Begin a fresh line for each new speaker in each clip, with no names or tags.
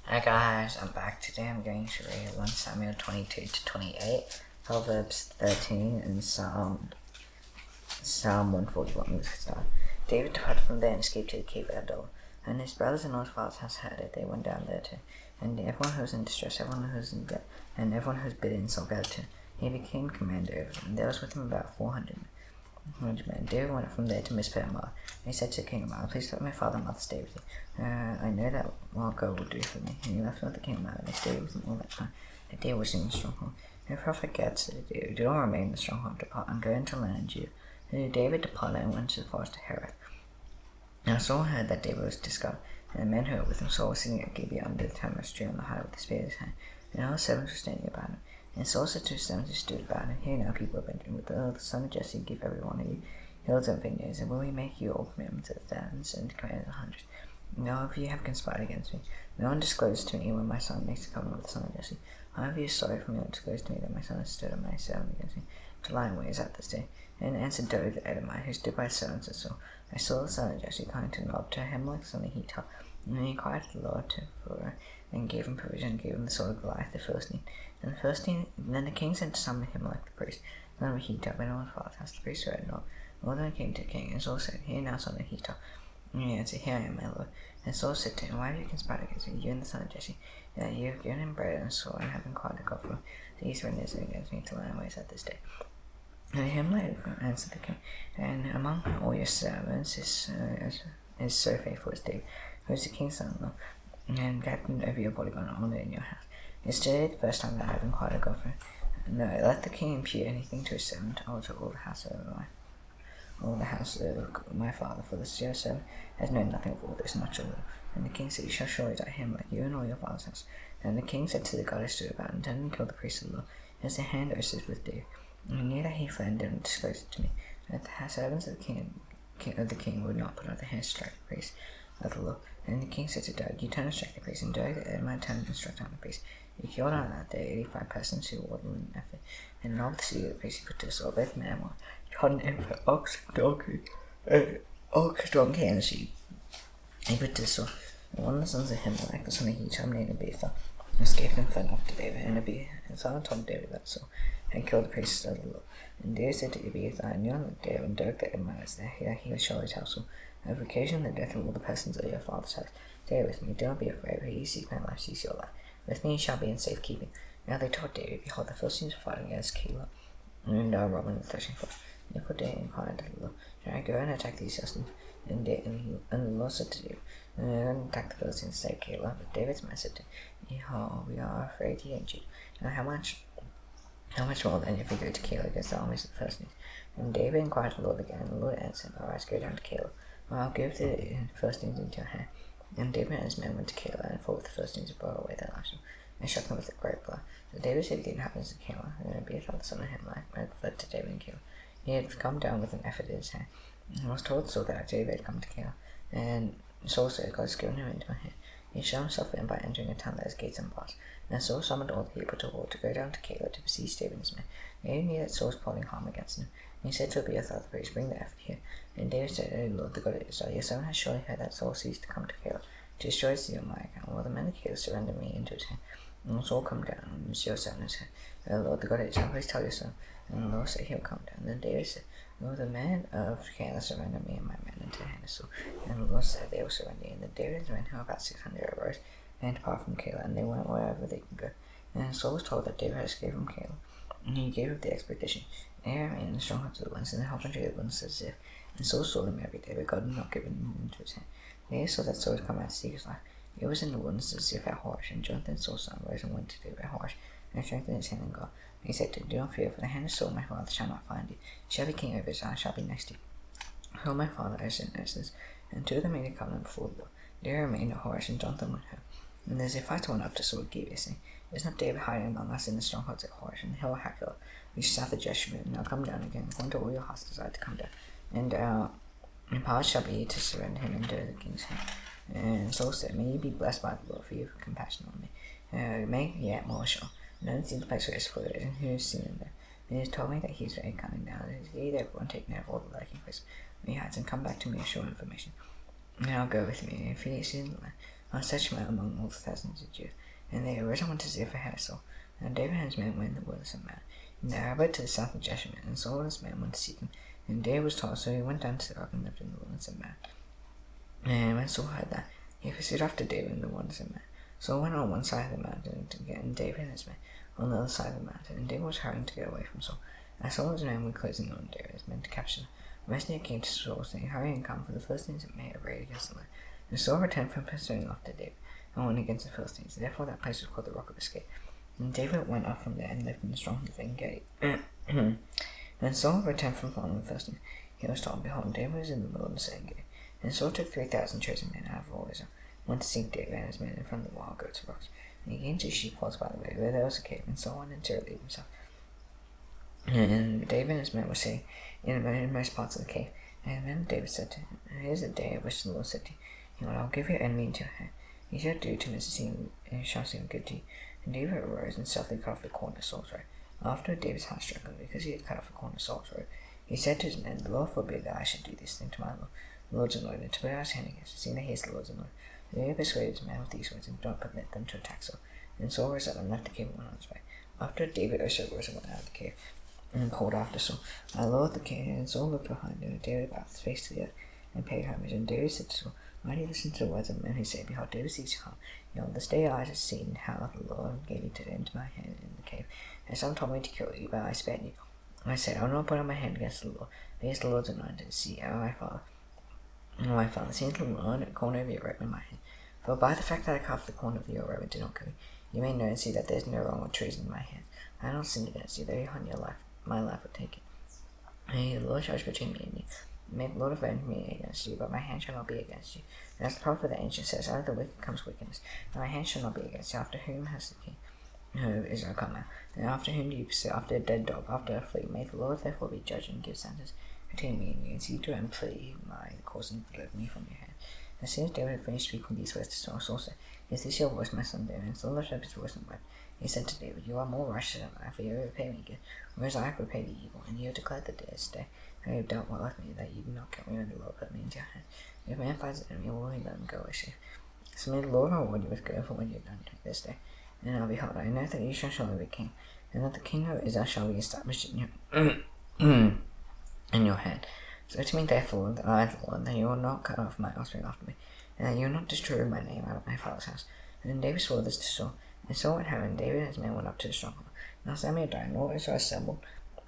Hi guys, I'm back. Today I'm going to read 1 Samuel 22 to 28, Proverbs 13, and Psalm 141. David departed from there and escaped to the cave of Adullam, and his brothers and all his father's house heard it. They went down there too, and everyone who was in distress, everyone who was in debt, and everyone who was bitter insult gathered too. He became commander over them, and there was with him about 400 men. David went from there to Mizpah and he said to the king of Moab, "Please let my father and mother stay with you. I know that what God will do for me." And he left with the king of Moab, and they stayed with him all that time. And David was in the stronghold. And the prophet Gad said to David, "Do not remain in the stronghold, depart and go into the land in Judah." And David departed and went to the forest of Hereth. Now Saul heard that David was discovered, and the men who were with him. Saul was sitting at Gibeah under the tamarisk tree on the high with the spear in his hand, and all the servants were standing about him. And Saul said to his servants who stood about him, "Here now, people of Benjamin, with the son of Jesse, give every one of you hills and vineyards, and will we make you all commitments of thousands and commandments of hundreds? Now if you have conspired against me, no one discloses to me when my son makes a covenant with the son of Jesse. However, you is sorry for me not disclose to me that my son has stood on my servant against me, to lie in wait at this day." And answered Doeg the Edomite, who stood by his servants, and Saul, "I saw the son of Jesse coming to Nob, to Ahimelech son of Hitah, and he inquired of the Lord and gave him provision, and gave him the sword of Goliath the Philistine. And then the king sent to summon Ahimelech the priest, son of Hitah, and all his father's house. The priest read Nob. Well, then came to the king, and Saul said, "Here now, son of Hitah." And he answered, "Here I am, my lord." And Saul said to him, "Why have you conspired against me, you and the son of Jesse? That you have given him bread and a sword, and have inquired of God for him. So he's risen against me to lie in wait at this day." And Ahimelech answered the king, "And among all your servants is so faithful as David, who is the king's son-in-law, and captain over your bodyguard and all in your house. It's today the first time that I have inquired of God for him. No, let the king impute anything to his servant, or to all the house of my father, for the your servant has known nothing of all this, not your will." And the king said, "You shall surely die him, like you and all your father's house." And the king said to the God who stood about and turned and killed the priest of the Lord, as the hand oaths with David. And I knew that he fled and didn't disclose it to me. And the servants of the king would not put out their hands to strike the priest of the Lord. And the king said to Doeg, "You turn and strike the priest." And Doeg the Edomite turned and struck down the priest. He killed on that day 85 persons who were in an effort. And of the city of the priest he put to the sword both men and women, trodden in for ox, donkey, and sheep. He put to the sword. And one of the sons of Ahimelech, the son of Hitah, named Abiathar, escaped and fled after David. And Abiathar told David that Saul had killed the priests of the Lord. And David said to Abiathar, "I knew that David and Doeg the Edomite was there, that he would surely tell Saul, I've occasioned the death of all the persons of your father's house. Stay with me, do not be afraid, for he seeks my life, seeks your life. With me you shall be in safe keeping." Now they told David, "Behold, the Philistines are fighting against Keilah, and Robin the threshing floor." Therefore David inquired of the Lord, "Shall I go and attack these Philistines?" And the Lord said to David, "Then attack the Philistines, say Keilah." But David's man said to him, "Behold, we are afraid he ain't you. Now how much more then if we go to Keilah against the armies of the Philistines?" And David inquired of the Lord again, and the Lord answered, "Arise, go down to Keilah, or I'll give the Philistines into your hand." And David and his men went to Keilah, and fought with the Philistines, and brought away their livestock, and struck them with a great blow. So David said the inhabitants of Keilah, and Abiathar the son of Ahimelech fled to David in Keilah. He had come down with an ephod in his hand, and was told Saul that David had come to Keilah. And Saul said, "God has given him into my hand. He shall himself in by entering a town that has gates and bars." And Saul summoned all the people to war to go down to Keilah to besiege David and his men. David knew that Saul was plotting harm against him. And he said to Abiathar the priest, "Bring the ephod here." And David said, "O Lord, the God of Israel, your servant has surely heard that Saul ceased to come to Keilah, to destroy the city on my account. Will the men of Keilah surrender me into his hand? And will Saul come down, and your servant is here? O Lord, the God of Israel, please tell your servant." And the Lord said, "He will come down." Then David said, "Will the men of Keilah surrender me and my men into the hand of Saul?" And the Lord said, "They will surrender you." And then David and his men, who were about 600, arose and departed from Keilah, and they went wherever they could go. And Saul was told that David had escaped from Keilah, and he gave up the expedition. And he remained in the strongholds of the wilderness, and the husbandry of the wilderness as if. And Saul sought him every day, but God had not given him into his hand. David saw that Saul had come out to seek his life. He was in the wilderness as if at Horish, and Jonathan Saul's son rose and went to David at Horish, and strengthened his hand in God. And he said to him, "Do not fear, for the hand of Saul my father shall not find you. He shall be king over Israel, and shall be next to you. Saul my father oaths and oaths." And two of them made a covenant before the Lord. David remained at Horish, and Jonathan went home. And as a fighter went up to Saul at Gibeah, saying, "Is not David hiding among us in the strongholds at Horish, and the hill of Hachilah, which is south of Jeshimon? Now come down again, according to all your hearts desire to come down. And our part shall be to surrender him into the king's hand." And Saul said, "May you be blessed by the Lord, for you have compassion on me. Make yet more sure. No one seen the place where his foot is, and who has seen him there? And he has told me that he is very cunning now. It is he, therefore, and take note of all the lurking places where he hides, and come back to me with sure information. Now go with me, if he is in the land. such a man among all the thousands of Judah. And they arose and went to Ziph for Hassel. And David and his men went in the wilderness of Mount, in the Arabah to the south of Jeshimon, and Saul and his men went to seek him. And David was told, so he went down to the rock and lived in the wilderness of Mount. And when Saul heard that, he pursued after David in the wilderness of Mount. Saul went on one side of the mountain to get David and his men on the other side of the mountain, and David was hurrying to get away from Saul. As Saul and his men were closing on David and his men to capture them, a messenger came to Saul, saying, "Hurry and come, for the Philistines have made a raid against the land." And Saul returned from pursuing after David, and went against the Philistines. Therefore that place was called the Rock of Escape. And David went up from there and lived in the strong gate. When Saul returned from following the Philistines, he was told, "Behold, David was in the middle of the same gate." And Saul took 3,000 chosen men out of all Israel, went to seek David and his men in front of the wild goats and rocks. And he came to sheepfolds by the way, where there was a cave, and Saul went in to relieve himself. And David and his men were sitting in the innermost parts of the cave. And the men of David said to him, "Here's a day of which the Lord said to you, I'll give your enemy into your hand. You shall do to him as he shall seem good to you." And David arose and stealthily cut off the corner of Saul's robe. After David's heart struck him, because he had cut off the corner of Saul's robe, he said to his men, "The Lord forbid that I should do this thing to my Lord, the Lord's anointed, to put out his hand against him, seeing that he is the Lord's anointed." And David persuaded his men with these words, and did not permit them to attack Saul. And Saul rose up and left the cave and went on his way. After David also rose and went out of the cave, and called after Saul, "My Lord the king." And Saul looked behind him, and David bowed his face to the earth, and paid homage. And David said to Saul, "Why do you listen to the words of men who say, Behold, David seeks harm? This day eyes have seen how the Lord gave you into my hand in the cave. And some told me to kill you, but I spared you. I said, I will not put out my hand against the Lord. He is the Lord's anointed. See, my father, see the Lord corner of your robe in my hand. For by the fact that I cut off the corner of your robe and did not kill you, you may know and see that there is no wrong or treason in my hand. I have not sinned against you, though you hunt your life, my life would take it. And the Lord judge between me and you. May the Lord avenge me against you, but my hand shall not be against you. And as the prophet of the ancient says, out of the wicked comes wickedness, and my hand shall not be against you. After whom has the king who is our come out? And after whom do you pursue? After a dead dog, after a flea. May the Lord therefore be judge and give sentence between me and you, and see to and plead my cause and deliver me from your hand. As soon as David had finished speaking these words to Saul, Saul said, "Is this your voice, my son David?" And Saul lifted up his voice and wept. He said to David, "You are more righteous than I, for you have repaid me good, whereas I have repaid you evil. And you have declared that this day how you have dealt well with me, that you did not kill me when the Lord put me into your hand. If a man finds an enemy, will he let him go away safe? So may the Lord reward you with good for what you have done to me this day. And now behold, I know that you shall surely be king, and that the kingdom of Israel shall be established in your hand. So to me therefore that I, the Lord, that you will not cut off my offspring after me, and that you will not destroy my name out of my father's house." And then David swore this to Saul. And Saul went home, and David and his men went up to the stronghold. Now Samuel died, and all Israel assembled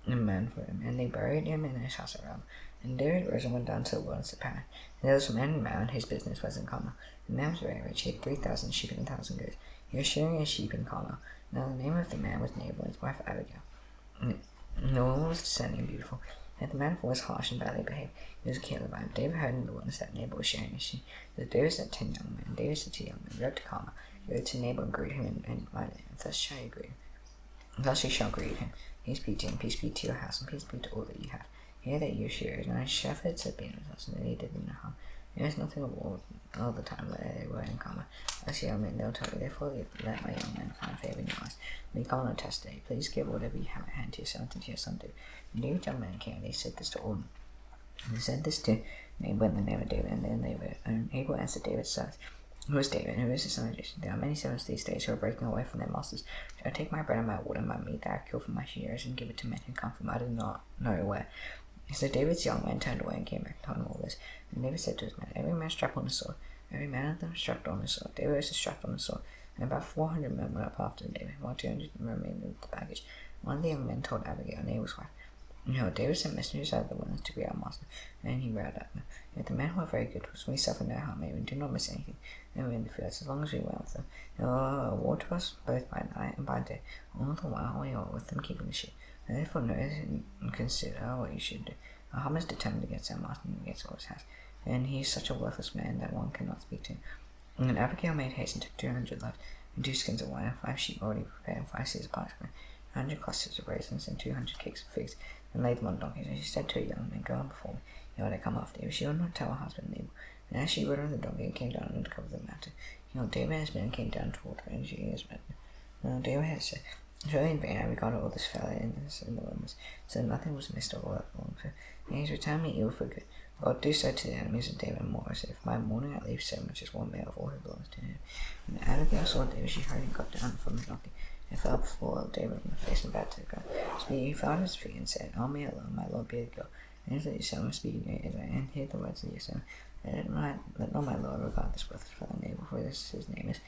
a man for him, and they buried him in his house at Ramah. And David rose and went down to the wilderness of Paran. And there was a man in Mount whose business was in Carmel. The man was very rich. He had 3,000 sheep and 1,000 goats. He was shearing his sheep in Carmel. Now the name of the man was Nabal, and his wife Abigail. And the woman was discerning and beautiful. And the man was harsh and badly behaved. He was a Calebite. David heard in the wilderness that Nabal was shearing his sheep. So David sent 10 young men. David said to the young men, "Go up to Carmel, go to Nabal and greet him in my name. Thus shall you greet him. Thus you shall greet him. Peace be to him, peace be to your house, and peace be to all that you have. Hear that you shearers, and his shepherds have been with us, and they did them no harm. There is nothing of all the time that they were in Carmel. As young men, they'll tell you, therefore let my young men find favor in your eyes. We call on a test day. Please give whatever you have at hand to your servant and to your son David." And David's young men came, and they said this to all. And they said this to Nabal in the name of David, and then they were. And Nabal answered David's sons, "Who is David, and who is his son Jesse? There are many servants these days who are breaking away from their masters. Shall I take my bread and my water and my meat that I have killed from my shearers, and give it to men who come from I do not know where?" So David's young men turned away and came back telling all this. And David said to his men, "Every man strap on his sword." Every man of them strapped on his sword. David also strapped on his sword. And about 400 men went up after David, while 200 remained with the baggage. One of the young men told Abigail, Nabal's wife, David sent messengers out of the wilderness to greet our master, and he rode at them. Yet the men were very good to us. We suffered no harm, and we did not miss anything. They were in the fields as long as we went with them. They were a ward to us both by night and by day. All the while we were with them keeping the sheep. And therefore notice and consider what you should do. Our harm is determined against our master and against all his house, and he is such a worthless man that one cannot speak to him. And Abigail made haste and took 200 loaves, and 2 skins of wine, and 5 sheep already prepared, and 5 seahs of parchment, 100 clusters of raisins, and 200 cakes of figs, and laid them on donkeys. And she said to her young men, "Go on before me, behold, I come after you." She would not tell her husband Nabal. And as she rode on the donkey and came down under cover of the mountain, David and his men came down toward her, and she and his men. Now David had said, "Surely in vain I regarded all this fellow in the wilderness, so nothing was missed of all that belonged to him. And he's returned me evil for good. God, do so to the enemies of David and more, as if my mourning at least so much as one male of all who belongs to him. And Abigail saw David, she hurried and got down from the donkey, and fell before David on the face and bowed to the ground. Speaking, he fell on his feet and said, "O me alone, my lord, be a girl. And let your servant speak in your ear, and hear the words of your servant. Let not my lord regard this with his fellow neighbor, for this his name is.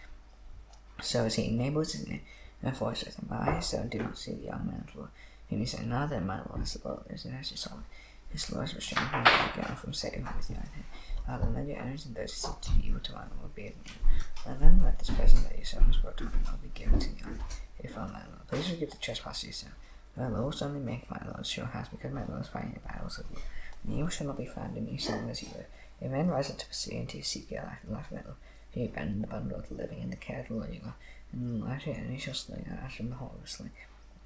So is he, Nabal is his name, and for his with him. But I so do not see the young man of the Lord. Whom he said, now then my lord is the Lord, is it as you saw it. His laws restrained him from saving him with your own hand. Then let your enemies and those who seek to do evil to my lord be at me. And then let this present that your servant has brought to my lord be given to you. If on my lord, please forgive the trespass of your servant. My lord will certainly make my lord's sure house, because my lord is fighting the battles of you. And evil shall not be found in you, so long as you live. If men rise up to pursue and to seek your life, the life of my lord, for you abandon the bundle of the living in the care of the Lord your God, and the life of your enemy shall slay you out from the whole of the slain.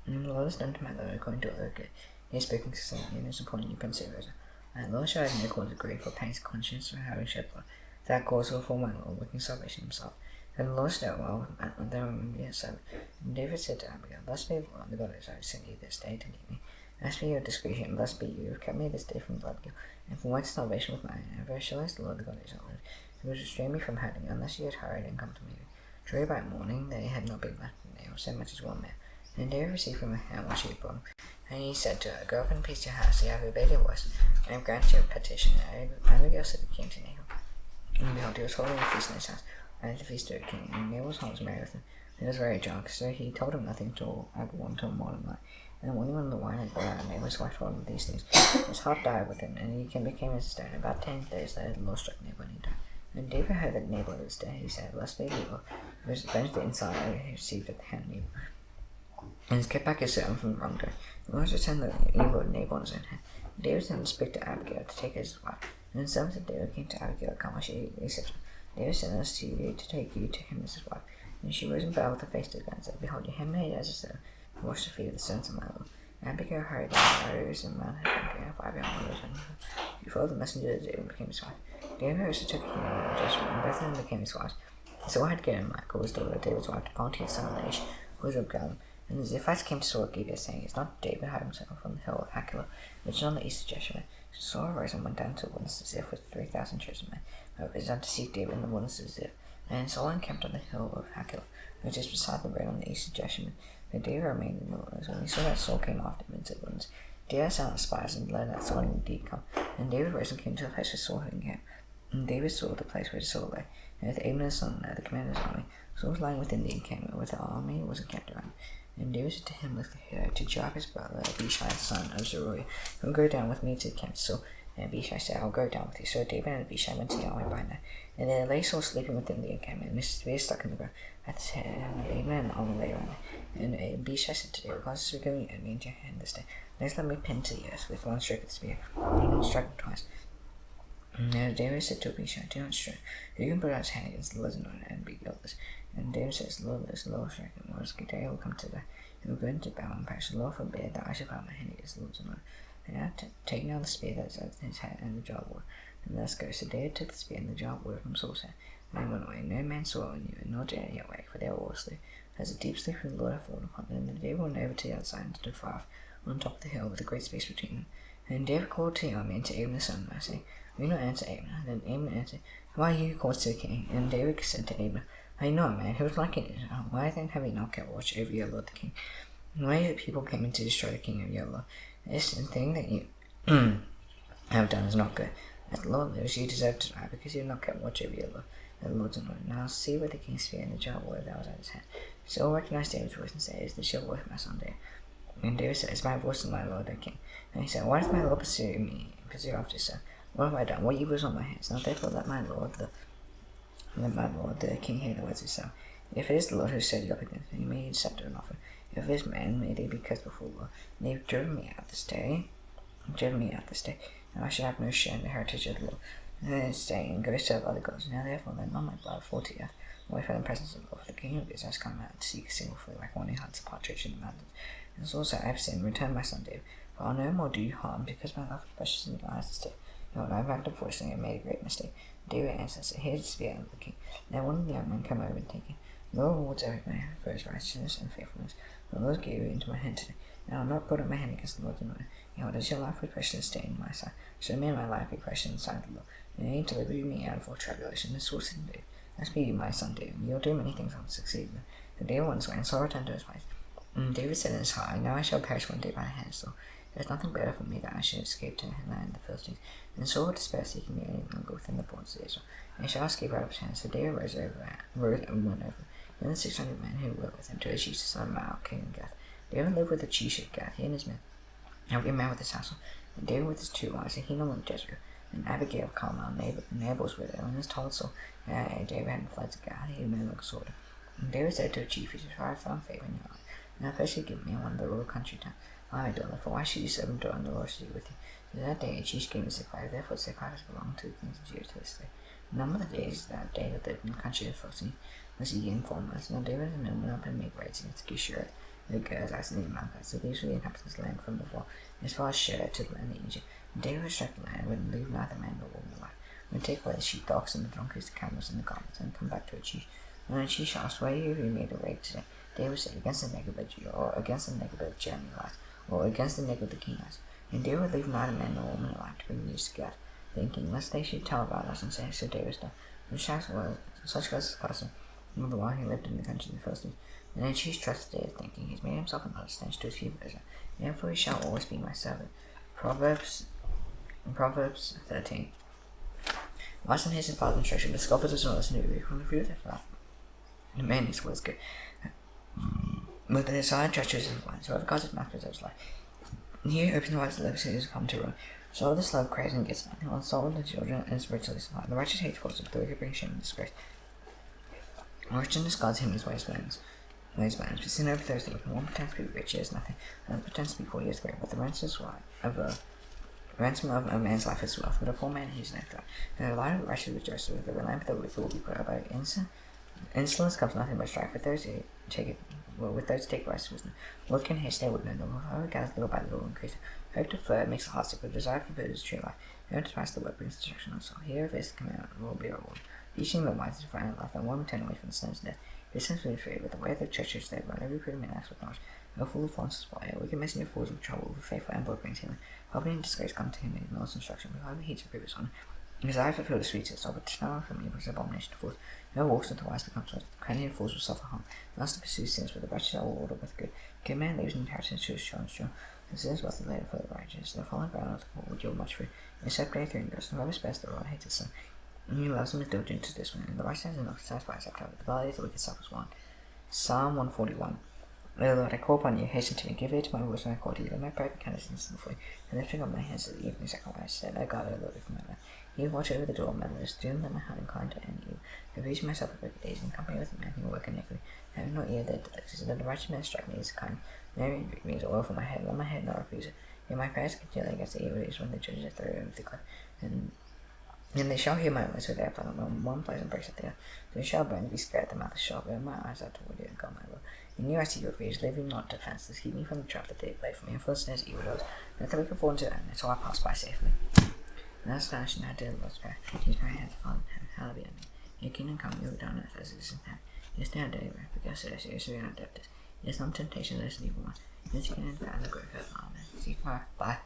And the Lord has done to my lord according to all good. He has spoken concerning you and is appointed you Prince of Israel. My lord shall have no cause of grief or pains of conscience for having shed blood. That cause will for my lord, working salvation himself. And the Lord said, well, there will be a servant. And David said to Abigail, blessed be the Lord, the God of Israel, who sent you this day to meet me. Blessed be your discretion, and blessed be you, who have kept me this day from blood guilt, and from white salvation with mine. And very shall as the Lord, the God of Israel, live, who has restrained me from hurting, unless you had hurried and come to me. Truly by morning they had not been left in nails, so much as one man. And David received from her hand what she had brought him. And he said to her, go up in peace to your house, you have obeyed your voice, and I have granted your petition. And Abigail said to the king to Nabal, and behold, he was holding a feast in his house, and the feast of the king. And Nabal's heart was merry with him. He was very drunk, so he told him nothing until morning light. And when the wine had gone out, Nabal's wife told him these things. His heart died with him, and he became as a stone. About 10 days later, the Lord struck Nabal, and he died. And David heard that Nabal was dead. He said, blessed be the Lord, who has avenged the insult he received at the hand of Nabal, and has kept back his servant from wrongdoing. The Lord has returned the evil of Nabal in his own hand. David sent to speak to Abigail to take his wife. And the servants of David came to Abigail, come, she said, David sent us to you to take you to him as his wife. And she rose and bowed with her face to the ground and said, behold, your handmaid as a servant, who washed the feet of the servants of my lord. Abigail hurried down, rose and mounted her donkey, and 5 young warriors on her. She followed the messenger of David and became his wife. David also took him and Jeshua, and both of them became his wives. So had Gideon and Michael, his daughter, David's wife, to Pontius, son of Laish, who was of Galilee. And the Ziphites came to Saul at Gibeah, saying, is not David hide himself on the hill of Hachilah, which is on the east of Jeshua? So Saul arose and went down to the wilderness of Ziph with 3,000 chosen men, who was done to seek David in the wilderness of Ziph. And Saul encamped on the hill of Hachilah, which is beside the road on the east of Jeshua. But David remained in the wilderness. When he saw that Saul came after him into the wilderness, David sent out spies and learned that Saul had indeed come. And David rose and came to the place where Saul had encamped. And David saw the place where Saul lay, and with Abner his son, the commander of his army. Saul was lying within the encampment, with the army was encamped around. And David said to him, lift the hair to Joab his brother, Abishai the son of Zeruiah, who will go down with me to the camp. So and Abishai said, I will go down with you. So David and Abishai went to the army by night. And there lay Saul sleeping within the encampment, and his spear stuck in the ground at his head, and Abner and the army lay around him. And Abishai said to David, God has given your enemy into your hand this day. Please let me pin to the earth with one stroke of the spear. And he did not strike him twice. And David said to Abishai, do not strike. Who can put out his hand against the Lord's anointed and be guiltless? And David says, Lord, this Lord strike him, or his day will come to that. He will go into battle and perish. The Lord forbid that I should put out my hand against the Lord's anointed. And now take now the spear that is over his head and the jar of water, and let us go. So David took the spear and the jar of water from Saul's hand, and they went away. No man saw and knew, and nor did any awake, for they were all asleep. As a deep sleep from the Lord had fallen upon them, and David went over to the outside and stood far off on top of the hill with a great space between them. And David called to the army and to Abner the son of Mercy. We not answer Abner. Then Abner answered, why are you called to the king? And David said to Abner, I know a man who was like it. Why then have you not kept watch over your lord the king? Why the people came in to destroy the king of your lord? This thing that you have done is not good. As the Lord lives, you deserve to die, because you have not kept watch over your lord, the Lord's anointed. Now see where the king's spear and the jar of water that was at his hand. Saul recognized David's voice and said, is this your voice, my son David? And David said, it's my voice, my lord the king. And he said, why does my lord pursue after his son? What have I done? What evil is on my hands? Now therefore let my lord the king hear the words of his son. If it is the Lord who set you up against me, may he accept an offer. If it is man, may they be cursed before the Lord. And they have driven me out this day, and I shall have no share in the heritage of the Lord. And then stay and go serve other gods. Now therefore let not my blood fall to you, away from the presence of the Lord. For the king of Israel has come out to seek a single foot, like one who hunts a partridge in the mountains. And so also I have sinned, return my son David, for I'll no more do you harm, because my love is precious in your eyes this day. No, I have acted foolishly and made a great mistake. David answered, said, here's the spear of the king. Now one of the young men come over and take it. The Lord rewards every man for his righteousness and faithfulness. The Lord gave it into my hand today. Now I'll not put up my hand against the Lord's anointed. does your life with precious stay in my sight? Should may my life be precious in the sight of the Lord, and aid to deliver me out of all tribulation, and source in David. As be you, my son David, you'll do many things and succeed. The day once went, so returned to his place. And David said in his heart, now I shall perish one day by the hand of Saul. There is nothing better for me that I should escape to the land of the Philistines. And Saul would despair seeking me any longer within the borders of Israel. And he shall escape out of his hand. So David rose and went over. Then the 600 men who were with him to Achish, the son of Maal, king of Gath. David lived with Achish of Gath, he and his men. Every man with his household. And David with his 2 wives, Ahinoam of Jezreel, and Abigail of Carmel, Nabal's widow. And his told Saul, David had fled to Gath, he had made a sword. And David said to Achish, I have found favor in your eyes. And I first you give me one of the royal country towns. I daughter, for why should you serve and dwell in the Lord city with you? So that day Achish gave me Ziklag, therefore Ziklag has belonged to the kings of Judah to this day. The number of the days that David lived in the country of the Philistines was a year and 4 months. Now David and men went up and made raids against Geshur, the Gerzites, and the Amalekites. So these were the inhabitants of the land from before, as far as Shur to the land of Egypt. And David would strike the land, would leave neither man nor woman alive. Would take away the sheep, the oxen, the donkeys, the camels, and the garments, and come back to Achish. And when Achish asked, where you made a raid today? David said, against the Negeb of Judah, or against the Negeb of Jeremiah, or against the Negeb of the Kenites. And David would leave neither man nor woman alive to bring news to Gath, thinking, lest they should tell about us and say, so David's done. And such was his custom, all the while he lived in the country of the Philistines. And Achish trusted David, thinking, he's made himself another stench to his people Israel. Therefore he shall always be my servant. Proverbs 13. Wise and his father instruction, but scoffers as well as new from the fruit of their father. The man is what is good. But the desire treacherous is blind, so whoever guards his mouth preserves life. He opens the eyes of the lips, who come to ruin. So the slow craves and gets nothing. On soul of the children and spiritually supplied. The righteous hates falsehood, but the wicked bring shame and disgrace. Fortune discards him his wastelands. But sin overthrows the wicked. One pretends to be rich, he has nothing. Another pretends to be poor, he is great. But the ransom of a man's life is wealth, but a poor man is left out. And the light of the righteous rejoices, with the lamp of the wicked will be put out by insolence comes nothing but strife. With those who take rice wisdom. What can haste their wood no more? However gathers little by little increase. Hope deferred makes the heart sick, but desire for food is true life. Whoever despises the word brings destruction on soul. Here of his commandment will be reward. Teaching the wise is finding life, and one turn away from the snares of death. This is food free, with the way of the treacherous they run. Every prudent man acts with knowledge. No fool flaunts his fire. Wicked messenger falls in trouble. With faithful and blood brings healing. Poverty and disgrace come to him in ignores instruction. But whoever heeds reproves honor. His eye fulfill the sweetest, but to snarl from evil is abomination to fools. No walks with the wise becomes wise. The cunning and fools will suffer harm. Master pursues sins, but the righteous are ordered with good. Good man leaves an inheritance to his children. And sins wealth is later for the righteous. The fallen ground of the poor would yield much fruit. They separate through and whoever spares the rod hates his son. And he loves him is diligent to this one. And the righteous has enough to satisfy his appetite, but the belly of the wicked suffers want. Psalm 141. O Lord, I call upon you, hasten to me, give ear to my voice when I call to you. Let my prayer be candid instantly, and lifting up my hands to the evening sacrifice. Said, O God, O Lord, from my life. You watch over the door of my lips, do not let my heart incline to any evil. I abuse myself with wicked days, in company with a man who work iniquity. Having not ear their delicacies, and the righteous man strike me as a kind. Mary means oil for my head, let my head not refuse it. Yet my prayers continue against the evil days when the judges are thrown over the cliff. And they shall hear my voice with their plan, and one pleasant breaks at the other. So they shall burn, be scared, the mouth is sharp, and my eyes are toward you, and God my will. In you I see your fears, leave me not defenceless, keep me from the trap that they play for me, and full of snares evil doers. Let the wicked fall into it, and so I pass by safely. And as astonishing I did the Lord's prayer, use my hands, Father in heaven, hallowed be unto me. Your kingdom come, your will be done on earth as it is in heaven. Yes, day our daily bread, forgive us our sins, we are not debtors. It is not temptation, let us evil one. Yes, you can enter the great earth, amen. See you tomorrow. Bye.